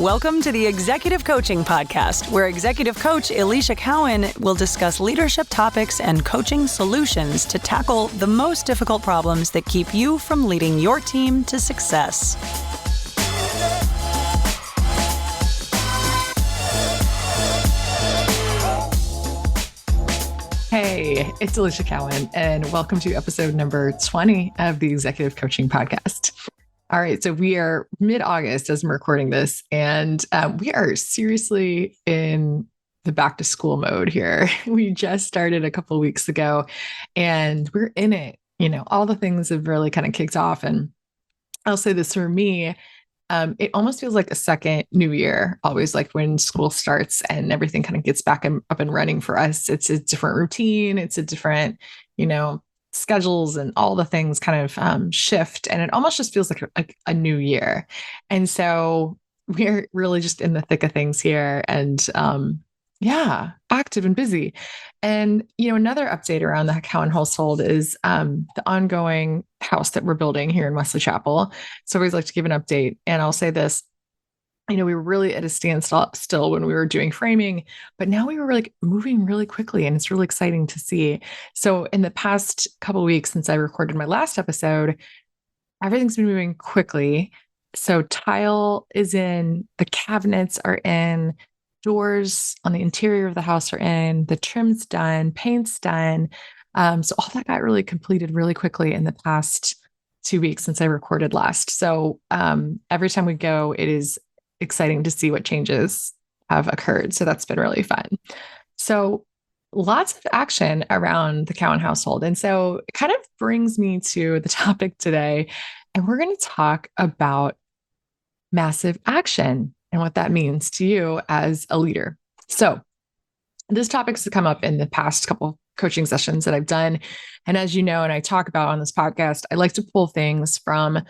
Welcome to the Executive Coaching Podcast, where Executive Coach Alicia Cowan will discuss leadership topics and coaching solutions to tackle the most difficult problems that keep you from leading your team to success. Hey, it's Alicia Cowan, and welcome to episode number 20 of the Executive Coaching Podcast. All right, so we are mid-August as I'm recording this, and we are seriously in the back to school mode here. We just started a couple of weeks ago, and we're in it. You know, all the things have really kind of kicked off, and I'll say this for me, it almost feels like a second new year, always like when school starts and everything kind of gets back up and running for us. It's a different routine. It's a different, schedules and all the things kind of shift. And it almost just feels like a new year. And so we're really just in the thick of things here and active and busy. And, another update around the Cowan household is the ongoing house that we're building here in Wesley Chapel. So I always like to give an update. And I'll say this, we were really at a standstill when we were doing framing, but now we were like moving really quickly and it's really exciting to see. So in the past couple of weeks since I recorded my last episode, everything's been moving quickly. So tile is in, the cabinets are in, doors on the interior of the house are in, the trim's done, paint's done. So all that got really completed really quickly in the past 2 weeks since I recorded last. So every time we go, it is exciting to see what changes have occurred. So that's been really fun. So lots of action around the Cowan household. And so it kind of brings me to the topic today. And we're going to talk about massive action and what that means to you as a leader. So this topic's come up in the past couple coaching sessions that I've done. And as you know, and I talk about on this podcast, I like to pull things from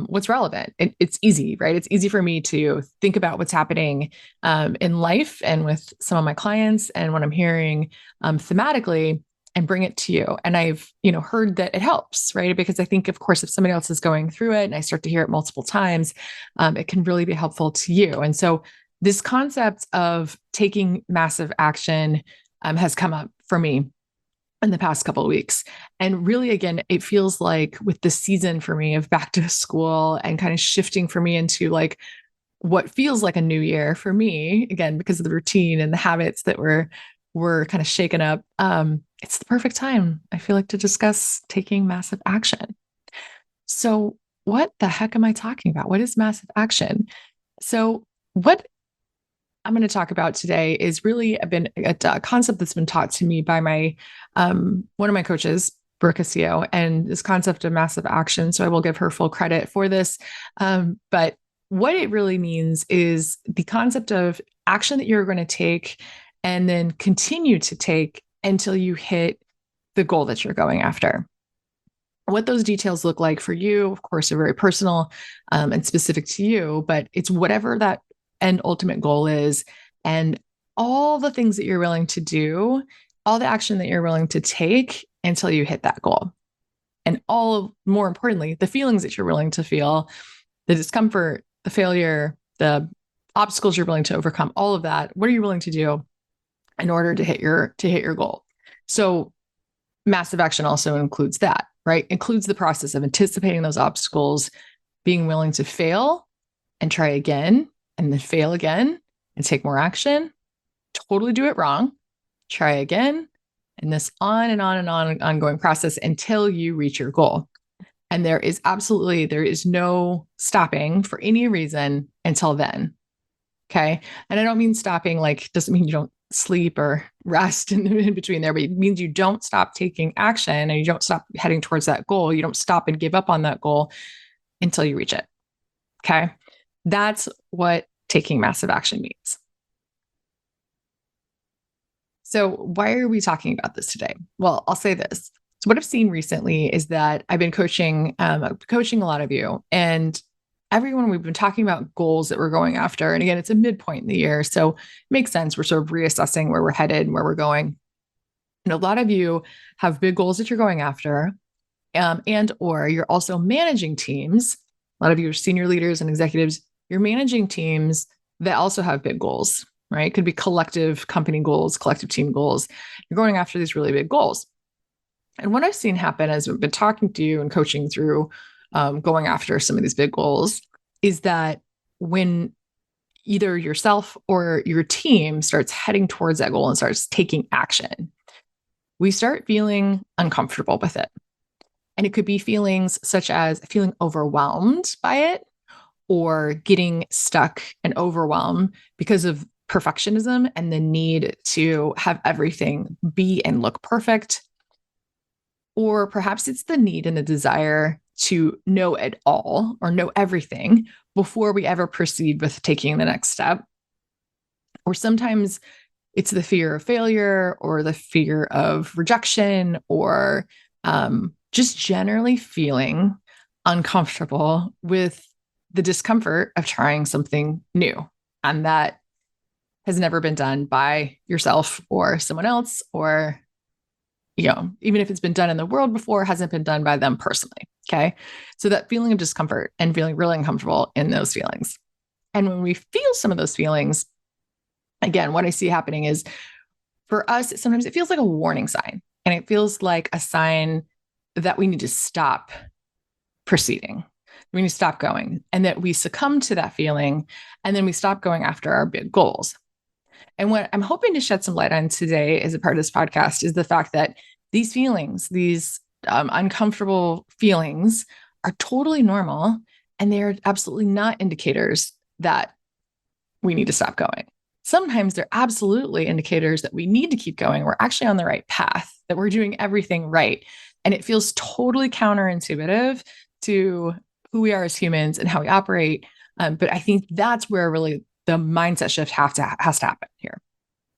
what's relevant. It's easy, right? It's easy for me to think about what's happening in life and with some of my clients and what I'm hearing thematically and bring it to you. And I've, heard that it helps, right? Because I think, of course, if somebody else is going through it and I start to hear it multiple times, it can really be helpful to you. And so this concept of taking massive action has come up for me in the past couple of weeks. And really, again, it feels like with the season for me of back to school and kind of shifting for me into like what feels like a new year for me, again, because of the routine and the habits that we're kind of shaken up. It's the perfect time, I feel like, to discuss taking massive action. So what the heck am I talking about? What is massive action? So what I'm going to talk about today is really a concept that's been taught to me by my one of my coaches, Brooke Casio, and this concept of massive action. So I will give her full credit for this. But what it really means is the concept of action that you're going to take and then continue to take until you hit the goal that you're going after. What those details look like for you, of course, are very personal and specific to you, but it's whatever that end ultimate goal is, and all the things that you're willing to do, all the action that you're willing to take until you hit that goal. And more importantly, the feelings that you're willing to feel, the discomfort, the failure, the obstacles you're willing to overcome, all of that. What are you willing to do in order to hit your goal? So massive action also includes that, right? Includes the process of anticipating those obstacles, being willing to fail and try again, and then fail again and take more action, totally do it wrong, try again, and this on and on and on, an ongoing process until you reach your goal. And there is no stopping for any reason until then. Okay. And I don't mean stopping, doesn't mean you don't sleep or rest in between there, but it means you don't stop taking action and you don't stop heading towards that goal. You don't stop and give up on that goal until you reach it. Okay. That's what taking massive action means. So why are we talking about this today? Well, I'll say this. So what I've seen recently is that I've been coaching a lot of you, and everyone, we've been talking about goals that we're going after. And again, it's a midpoint in the year. So it makes sense. We're sort of reassessing where we're headed and where we're going. And a lot of you have big goals that you're going after, and or you're also managing teams. A lot of you are senior leaders and executives. You're managing teams that also have big goals, right? It could be collective company goals, collective team goals. You're going after these really big goals. And what I've seen happen as I've been talking to you and coaching through going after some of these big goals is that when either yourself or your team starts heading towards that goal and starts taking action, we start feeling uncomfortable with it. And it could be feelings such as feeling overwhelmed by it or getting stuck and overwhelmed because of perfectionism and the need to have everything be and look perfect. Or perhaps it's the need and the desire to know it all or know everything before we ever proceed with taking the next step. Or sometimes it's the fear of failure or the fear of rejection or just generally feeling uncomfortable with the discomfort of trying something new. And that has never been done by yourself or someone else, or, even if it's been done in the world before, hasn't been done by them personally. Okay. So that feeling of discomfort and feeling really uncomfortable in those feelings. And when we feel some of those feelings, again, what I see happening is for us, sometimes it feels like a warning sign, and it feels like a sign that we need to stop proceeding. We need to stop going, and that we succumb to that feeling, and then we stop going after our big goals. And what I'm hoping to shed some light on today as a part of this podcast is the fact that these feelings, these uncomfortable feelings, are totally normal, and they are absolutely not indicators that we need to stop going. Sometimes they're absolutely indicators that we need to keep going. We're actually on the right path, that we're doing everything right. And it feels totally counterintuitive to who we are as humans and how we operate. But I think that's where really the mindset shift has to happen here.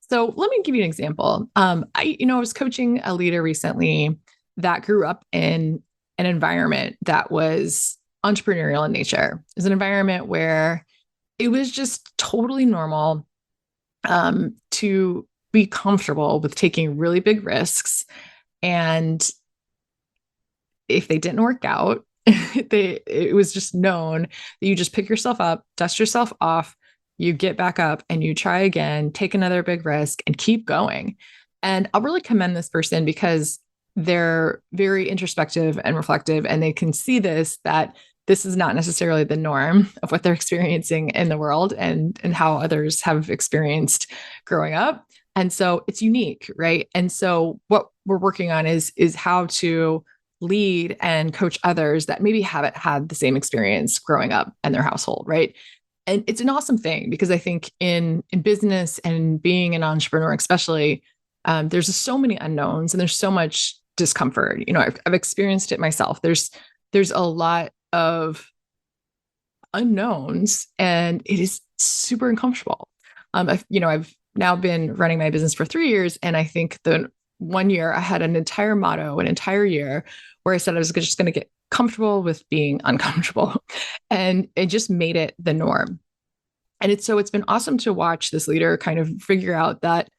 So let me give you an example. I was coaching a leader recently that grew up in an environment that was entrepreneurial in nature. It was an environment where it was just totally normal to be comfortable with taking really big risks. And if they didn't work out, it was just known that you just pick yourself up, dust yourself off, you get back up and you try again, take another big risk and keep going. And I'll really commend this person because they're very introspective and reflective, and they can see that this is not necessarily the norm of what they're experiencing in the world and how others have experienced growing up. And so it's unique, right? And so what we're working on is how to lead and coach others that maybe haven't had the same experience growing up in their household, right? And it's an awesome thing because I think in business and being an entrepreneur, especially, there's just so many unknowns and there's so much discomfort. I've experienced it myself. There's a lot of unknowns, and it is super uncomfortable. I've now been running my business for 3 years, and I think the 1 year I had an entire motto, an entire year, where I said I was just going to get comfortable with being uncomfortable, and it just made it the norm. And it's been awesome to watch this leader kind of figure out that,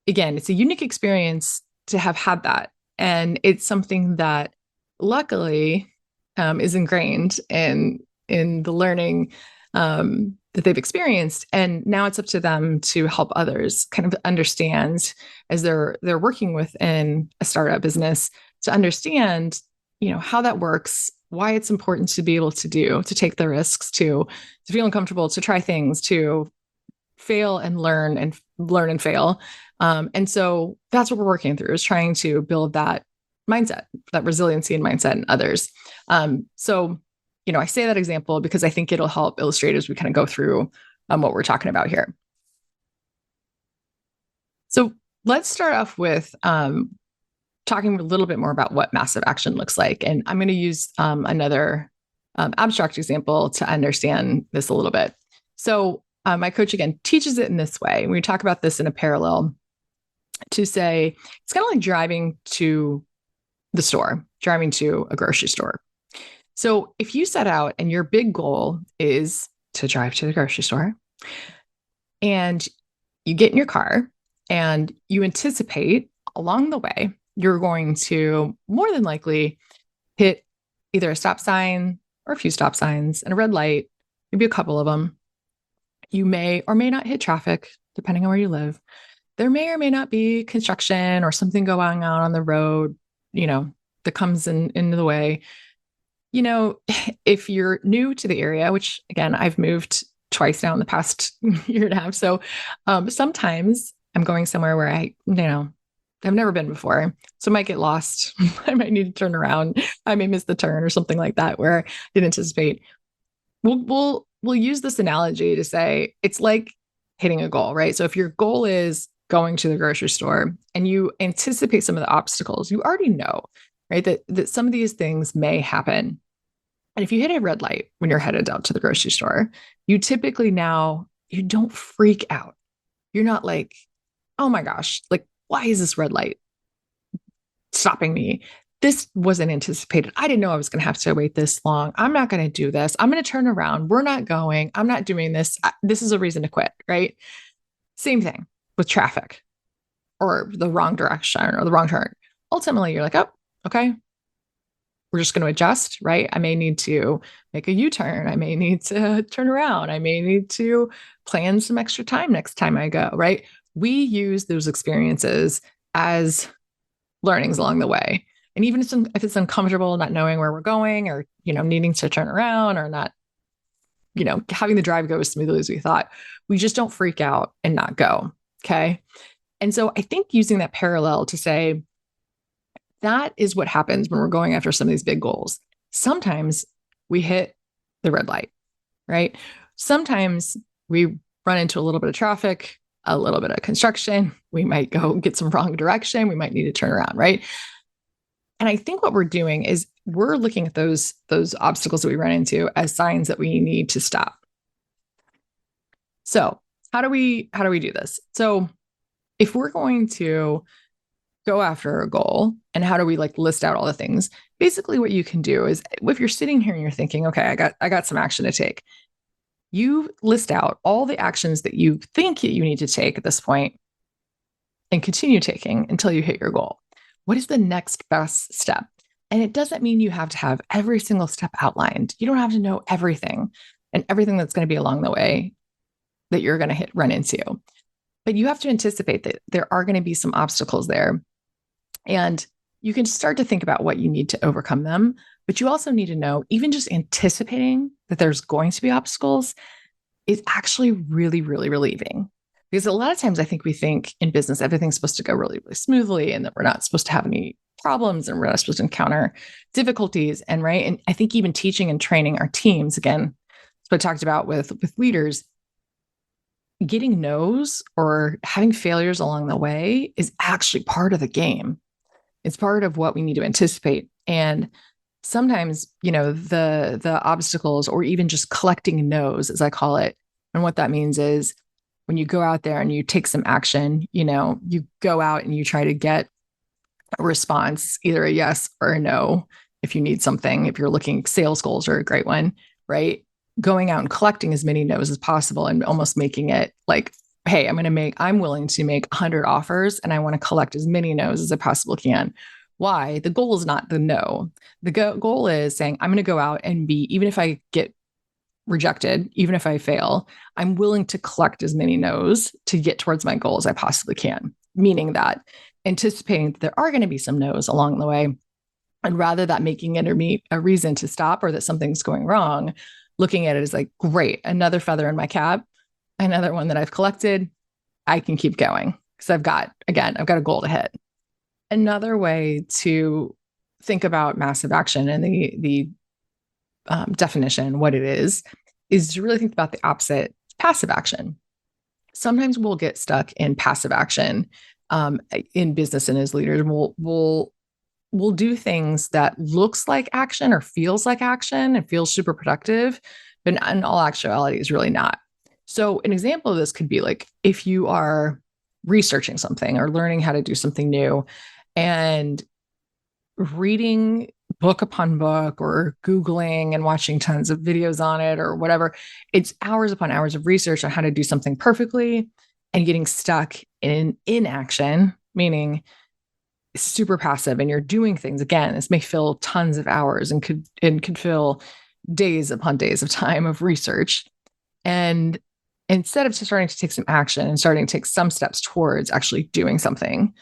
again, it's a unique experience to have had that, and it's something that luckily is ingrained in the learning that they've experienced. And now it's up to them to help others kind of understand, as they're working within a startup business, to understand, how that works, why it's important to be able to take the risks, to feel uncomfortable, to try things, to fail and learn and fail. And so that's what we're working through, is trying to build that mindset, that resiliency and mindset in others. So I say that example because I think it'll help illustrate as we kind of go through what we're talking about here. So let's start off with talking a little bit more about what massive action looks like. And I'm going to use another abstract example to understand this a little bit. So my coach, again, teaches it in this way. We talk about this in a parallel to say, it's kind of like driving to the store, driving to a grocery store. So if you set out and your big goal is to drive to the grocery store, and you get in your car and you anticipate along the way, you're going to more than likely hit either a stop sign or a few stop signs and a red light, maybe a couple of them. You may or may not hit traffic, depending on where you live. There may or may not be construction or something going on the road, that comes into the way. If you're new to the area, which again, I've moved twice now in the past year and a half. So sometimes I'm going somewhere where I've never been before. So I might get lost. I might need to turn around. I may miss the turn or something like that where I didn't anticipate. We'll use this analogy to say it's like hitting a goal, right? So if your goal is going to the grocery store and you anticipate some of the obstacles, you already know, right? That some of these things may happen. And if you hit a red light when you're headed out to the grocery store, you typically now you don't freak out. You're not like, oh my gosh, like, why is this red light stopping me? This wasn't anticipated. I didn't know I was going to have to wait this long. I'm not going to do this. I'm going to turn around. We're not going. I'm not doing this. This is a reason to quit, right? Same thing with traffic or the wrong direction or the wrong turn. Ultimately, you're like, oh, okay, we're just going to adjust, right? I may need to make a U-turn. I may need to turn around. I may need to plan some extra time next time I go, right? We use those experiences as learnings along the way. And even if it's uncomfortable, not knowing where we're going or, needing to turn around or not, having the drive go as smoothly as we thought, we just don't freak out and not go. Okay. And so I think using that parallel to say, that is what happens when we're going after some of these big goals. Sometimes we hit the red light, right? Sometimes we run into a little bit of traffic, a little bit of construction. We might go get some wrong direction. We might need to turn around, right? And I think what we're doing is we're looking at those obstacles that we run into as signs that we need to stop. So how do we do this? So if we're going to go after a goal, and how do we list out all the things? Basically, what you can do is if you're sitting here and you're thinking, okay, I got some action to take. You list out all the actions that you think that you need to take at this point and continue taking until you hit your goal. What is the next best step? And it doesn't mean you have to have every single step outlined. You don't have to know everything and everything that's going to be along the way that you're going to run into. But you have to anticipate that there are going to be some obstacles there. And you can start to think about what you need to overcome them. But you also need to know, even just anticipating that there's going to be obstacles is actually really, really relieving. Because a lot of times I think we think in business, everything's supposed to go really, really smoothly and that we're not supposed to have any problems and we're not supposed to encounter difficulties. And right. And I think even teaching and training our teams, again, that's what I talked about with leaders, getting no's or having failures along the way is actually part of the game. It's part of what we need to anticipate. And sometimes, the obstacles or even just collecting no's, as I call it. And what that means is when you go out there and you take some action, you go out and you try to get a response, either a yes or a no. If you need something, if you're looking, sales goals are a great one, right? Going out and collecting as many no's as possible and almost making it like, hey, I'm willing to make 100 offers and I want to collect as many no's as I possibly can. Why? The goal is not the no. The goal is saying, I'm going to go out and even if I get rejected, even if I fail, I'm willing to collect as many no's to get towards my goal as I possibly can. Meaning that anticipating that there are going to be some no's along the way. And rather than making it a reason to stop or that something's going wrong, looking at it as like, great, another feather in my cap, another one that I've collected, I can keep going because I've got a goal to hit. Another way to think about massive action and the definition, what it is to really think about the opposite, passive action. Sometimes we'll get stuck in passive action in business and as leaders. We'll do things that looks like action or feels like action and feels super productive, but in all actuality is really not. So an example of this could be like if you are researching something or learning how to do something new and reading book upon book or Googling and watching tons of videos on it or whatever, it's hours upon hours of research on how to do something perfectly and getting stuck in inaction, meaning super passive and you're doing things. Again, this may fill tons of hours and could fill days upon days of time of research. And instead of starting to take some action and starting to take some steps towards actually doing something,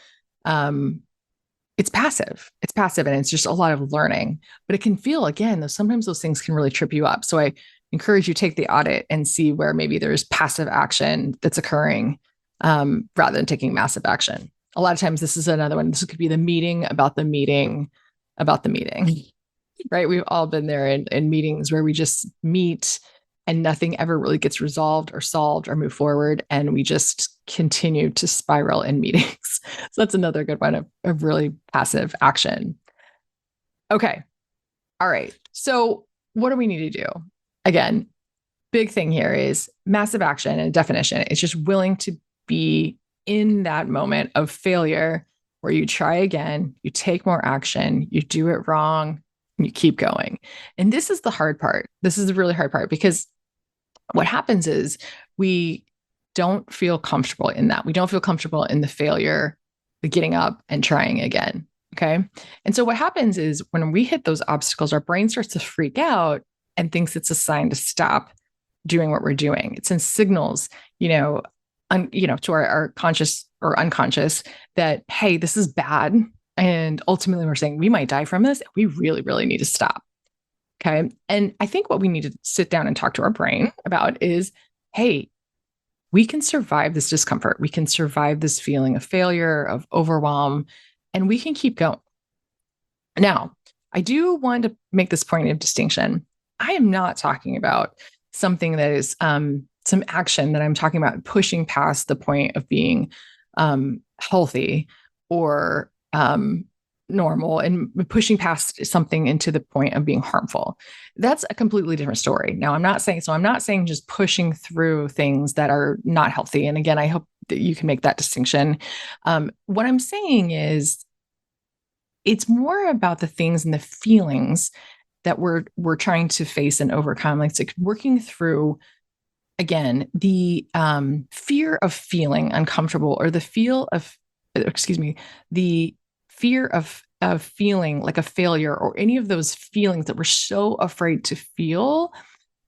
it's passive. It's passive and it's just a lot of learning. But it can feel, again, though, sometimes those things can really trip you up. So I encourage you to take the audit and see where maybe there's passive action that's occurring rather than taking massive action. A lot of times, this is another one. This could be the meeting about the meeting about the meeting, right? We've all been there in meetings where we just meet and nothing ever really gets resolved or solved or move forward. And we just continue to spiral in meetings. So that's another good one of really passive action. Okay. All right. So what do we need to do? Again, big thing here is massive action and definition. It's just willing to be in that moment of failure where you try again, you take more action, you do it wrong, and you keep going. And this is the hard part. This is the really hard part because what happens is we don't feel comfortable in that. We don't feel comfortable in the failure, the getting up and trying again. Okay. And so what happens is when we hit those obstacles, our brain starts to freak out and thinks it's a sign to stop doing what we're doing. It sends signals, to our conscious or unconscious that, hey, this is bad. And ultimately we're saying we might die from this. We really, really need to stop. Okay. And I think what we need to sit down and talk to our brain about is, hey, we can survive this discomfort. We can survive this feeling of failure, of overwhelm, and we can keep going. Now, I do want to make this point of distinction. I am not talking about something that is some action that I'm talking about pushing past the point of being healthy or normal and pushing past something into the point of being harmful. That's a completely different story. Now, I'm not saying just pushing through things that are not healthy. And again, I hope that you can make that distinction. What I'm saying is it's more about the things and the feelings that we're trying to face and overcome. Like, it's like working through, again, the fear of feeling uncomfortable or the fear of feeling like a failure or any of those feelings that we're so afraid to feel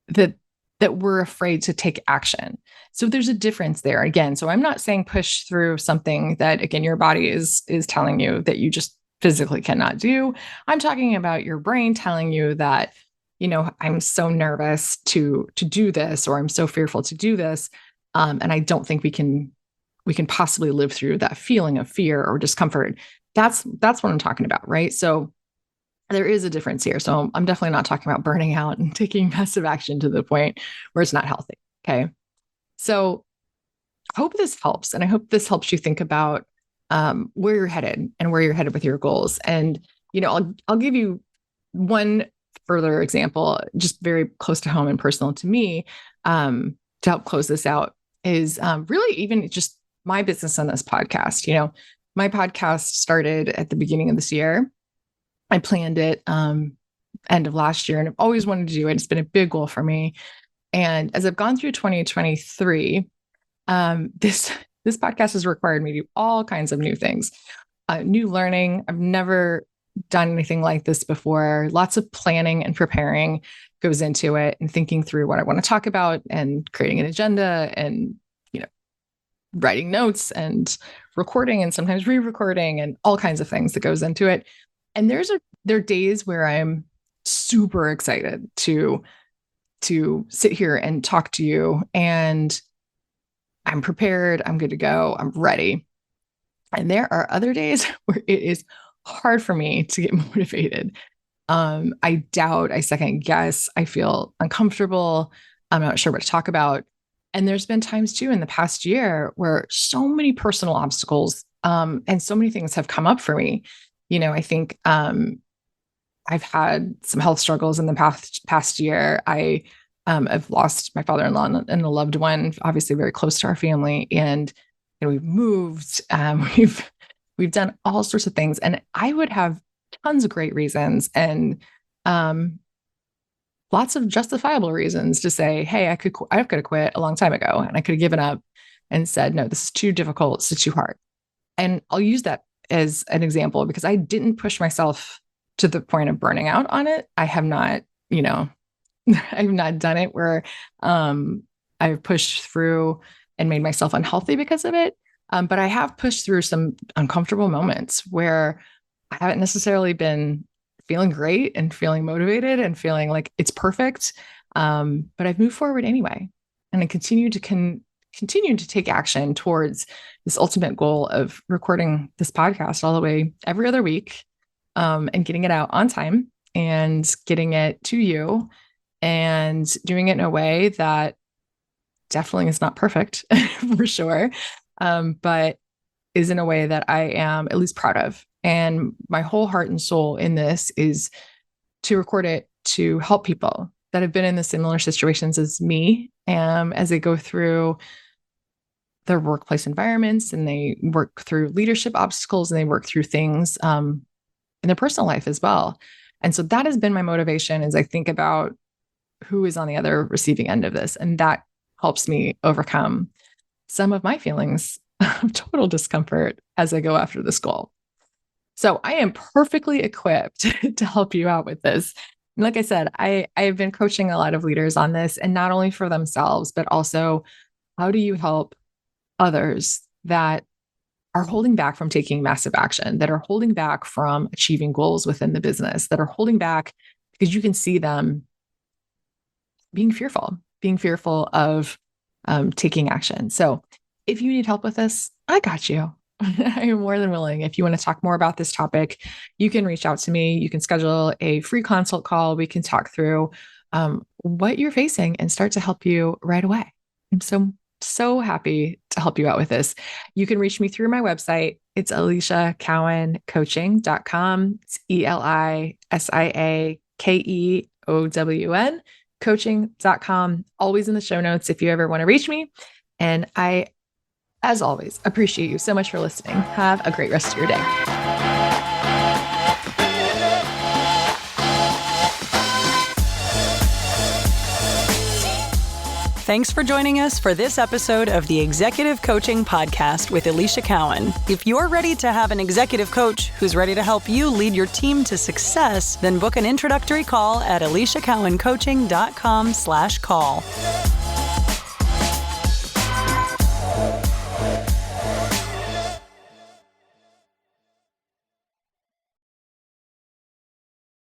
that we're afraid to take action. So there's a difference there. Again, so I'm not saying push through something that, again, your body is telling you that you just physically cannot do. I'm talking about your brain telling you that, I'm so nervous to do this, or I'm so fearful to do this. And I don't think we can possibly live through that feeling of fear or discomfort. That's what I'm talking about, right? So there is a difference here. So I'm definitely not talking about burning out and taking massive action to the point where it's not healthy. Okay. So I hope this helps. And I hope this helps you think about where you're headed and where you're headed with your goals. And, I'll give you one further example, just very close to home and personal to me, to help close this out is really even just my business on this podcast. My podcast started at the beginning of this year. I planned it end of last year, and I've always wanted to do it. It's been a big goal for me. And as I've gone through 2023, this podcast has required me to do all kinds of new things, new learning. I've never done anything like this before. Lots of planning and preparing goes into it, and thinking through what I want to talk about and creating an agenda and, writing notes and recording and sometimes re-recording and all kinds of things that goes into it. And there are days where I'm super excited to sit here and talk to you, and I'm prepared, I'm good to go, I'm ready. And there are other days where it is hard for me to get motivated. I doubt, I second guess, I feel uncomfortable. I'm not sure what to talk about. And there's been times too in the past year where so many personal obstacles and so many things have come up for me. I think I've had some health struggles in the past year. I've lost my father-in-law and a loved one, obviously very close to our family, and we've moved. We've done all sorts of things, and I would have tons of great reasons and lots of justifiable reasons to say, hey, I could have quit a long time ago, and I could have given up and said, no, this is too difficult. It's too hard. And I'll use that as an example because I didn't push myself to the point of burning out on it. I have not, I've not done it where, I've pushed through and made myself unhealthy because of it. But I have pushed through some uncomfortable moments where I haven't necessarily been feeling great and feeling motivated and feeling like it's perfect. But I've moved forward anyway. And I continue to take action towards this ultimate goal of recording this podcast all the way every other week, and getting it out on time and getting it to you and doing it in a way that definitely is not perfect for sure, but is in a way that I am at least proud of. And my whole heart and soul in this is to record it to help people that have been in the similar situations as me, as they go through their workplace environments and they work through leadership obstacles and they work through things in their personal life as well. And so that has been my motivation as I think about who is on the other receiving end of this. And that helps me overcome some of my feelings of total discomfort as I go after this goal. So I am perfectly equipped to help you out with this. And like I said, I have been coaching a lot of leaders on this, and not only for themselves, but also how do you help others that are holding back from taking massive action, that are holding back from achieving goals within the business, that are holding back because you can see them being fearful of taking action. So if you need help with this, I got you. I am more than willing. If you want to talk more about this topic, you can reach out to me. You can schedule a free consult call. We can talk through what you're facing and start to help you right away. I'm so happy to help you out with this. You can reach me through my website. It's EliciaCowan.com. It's ElisiaKeown, coaching.com. Always in the show notes if you ever want to reach me. And I, as always, appreciate you so much for listening. Have a great rest of your day. Thanks for joining us for this episode of the Executive Coaching Podcast with Alicia Cowan. If you're ready to have an executive coach who's ready to help you lead your team to success, then book an introductory call at aliciacowancoaching.com/call.